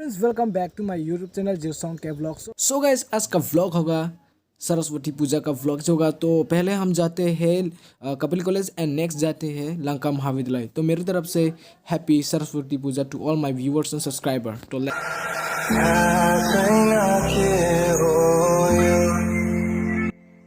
Friends welcome back to my YouTube channel zero sound के vlog. So guys आज का vlog होगा सरस्वती पूजा का व्लॉग होगा। तो पहले हम जाते हैं कपिल कॉलेज एंड नेक्स्ट जाते हैं लंका महाविद्यालय। तो मेरी तरफ से happy Saraswati Puja to all my viewers and subscriber. तो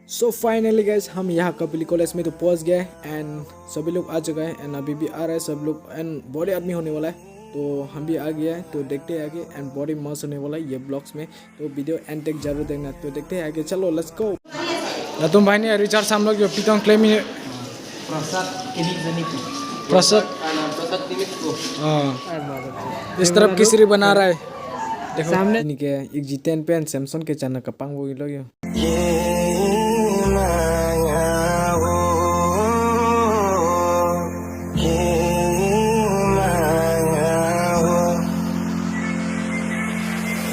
सो फाइनली गाइस हम यहाँ कपिल कॉलेज में तो पहुँच गए एंड सभी लोग आ चुका है एंड अभी भी आ रहे हैं सब लोग एंड बड़े आदमी होने वाला है। तो हम भी आ गया है तो देखते हैं आगे एंड बॉडी मस्त होने वाला है ये ब्लॉग्स में। तो वीडियो एंड तक जरूर देखना। तो देखते हैं आगे, चलो लेट्स गो। तुम भाई ने रिचार्ज हम लोग जो पीता क्लेम प्रसाद इस तरफ किसरी बना रहा है देखो सामने के एक जीतेन पे सैमसंग के चैनल का पंग वो लोग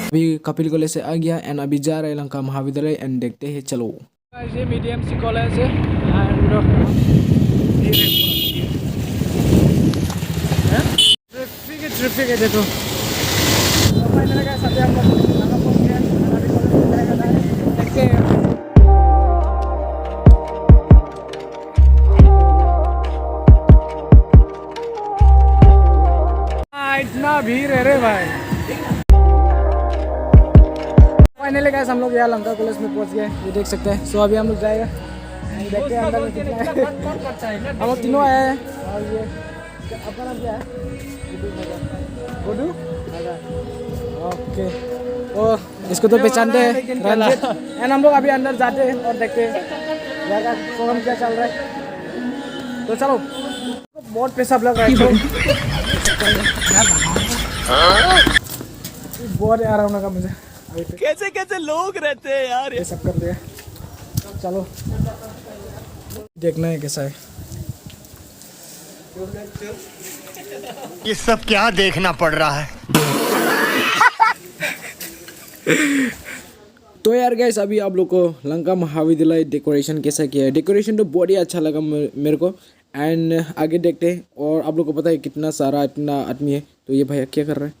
अभी कपिल कॉलेज से आ गया एंड अभी जा रहे हैं लंका महाविद्यालय एंड देखते हैं, चलो। ये मीडियम सी कॉलेज है एंड ट्रैफिक है देखो। इतना भीड़ है रे भाई। फाइनली गाइस हम लोग यहाँ लंका कॉलेज में पहुँच गए, ये देख सकते हैं। सो अभी हम लोग जाएगा देखते हैं अंदर में कितना है। हम लोग तीनों आए हैं और ये अपना नाम क्या है? गुड्डू। ओके ओ इसको तो पहचानते हैं रंजित एंड हम लोग अभी अंदर जाते हैं और देखते हैं जगह प्रोग्राम क्या चल रहा है। तो चलो बहुत पैसा लग रहा है बहुत आ रहा हूँ मुझे। कैसे कैसे लोग रहते हैं यार, ये सब कर दिया। चलो देखना है कैसा है। ये सब क्या देखना पड़ रहा है। तो यार गाइस अभी आप लोग को लंका महाविद्यालय डेकोरेशन कैसा किया है। डेकोरेशन तो बहुत ही अच्छा लगा मेरे को एंड आगे देखते हैं। और आप लोग को पता है कितना सारा इतना आदमी है। तो ये भैया क्या कर रहे हैं?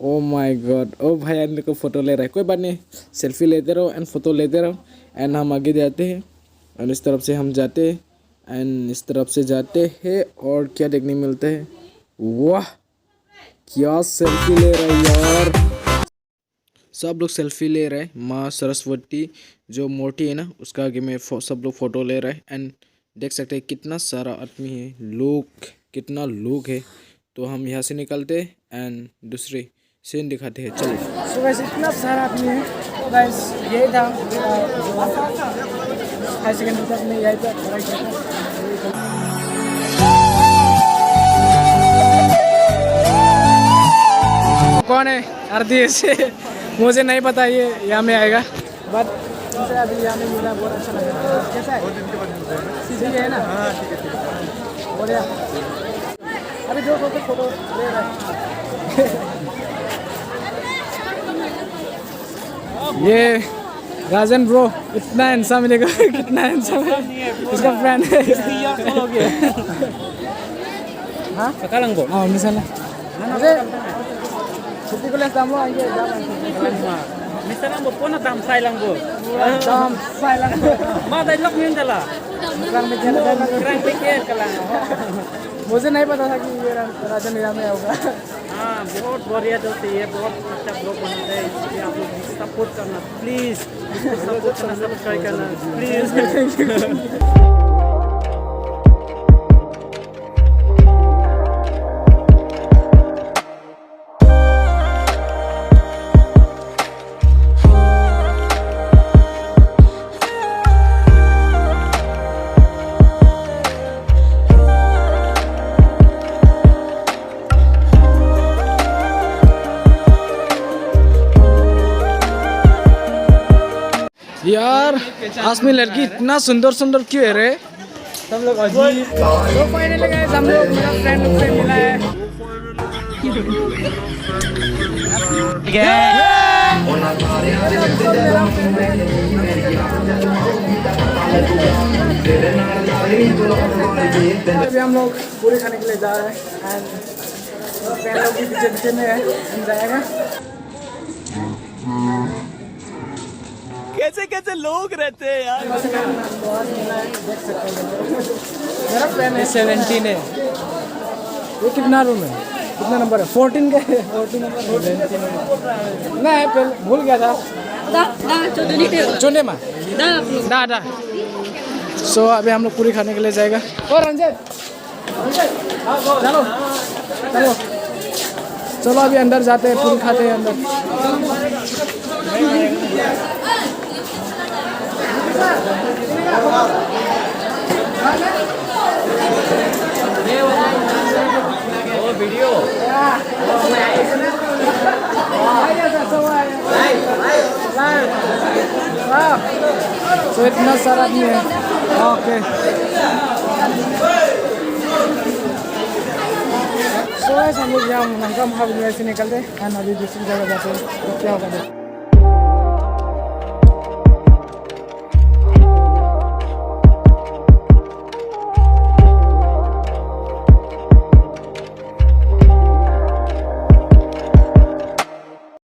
ओ माय गॉड, ओ भाई मेरे को फ़ोटो ले रहा है। कोई बात नहीं, सेल्फी लेते रहो एंड फ़ोटो लेते रहो एंड हम आगे जाते हैं एंड इस तरफ से हम जाते हैं एंड इस तरफ से जाते हैं। और क्या देखने मिलता है, वाह क्या सेल्फी ले रहा है यार। सब लोग सेल्फी ले रहे हैं। माँ सरस्वती जो मूर्ति है ना उसका आगे में सब लोग फ़ोटो ले रहे हैं एंड देख सकते हैं कितना सारा आदमी है, लोग कितना लोग है। तो हम यहाँ से निकलते हैं एंड दूसरे सीन दिखाते हैं, चलो। सो गाइस इतना सारा आदमी है। तो गाइस यही था हाई सेकेंडरी तक में यही था। कौन है आरती से मुझे नहीं पता, ये यहाँ में आएगा बट मुझे अभी यहाँ में मिला, बहुत अच्छा लगा। कैसा है? ठीक है ना? हाँ ठीक है बढ़िया। अभी जो फोटो ले रहा है ये राजन ब्रो, इतना हैंडसम मिलेगा कितना हैंडसम है, उसका फ्रेंड है। हाँ sekarang bro, हाँ मिसाल मुझे छुट्टी को लेकर हम लोग आएंगे। misalnya mau pun dam sai lang bu, दाम silent mau dah lock ni dah lah, kerang pikir kalang, मुझे नहीं पता था कि ये राजन यहाँ में होगा। हाँ बहुत बढ़िया दोस्त है ये, बहुत अच्छा ब्लॉग बनाता है, इसलिए आप लोग सपोर्ट करना प्लीज, सपोर्ट करना, सब्सक्राइब करना प्लीज। यार आसमी लड़की इतना सुंदर सुंदर क्यों है रे सब लोग अजीब। तो फाइनली गाइस हम लोग मेरा फ्रेंड से मिला है। अभी हम लोग पूरी खाने के लिए जा रहे हैं एंड पैर लोग भी पीछे पीछे में है, हम जाएगा। कैसे कैसे लोग रहते हैं यार। देख सकते हैं मेरा पेन है 17 है। ये कितना रूम है, कितना नंबर है? 14 का है। 14 नंबर नहीं पहले भूल गया था चुने में दा। सो अभी हम लोग पूरी खाने के लिए जाएगा। और रंजित चलो चलो चलो अभी अंदर जाते हैं, पूरी खाते हैं अंदर। तो इतना सारा आदमी है। ओके सो हम लोग यहाँ लंका महाविद्यालय से निकलते हैं, अभी दूसरी जगह जाते हैं तो क्या होगा।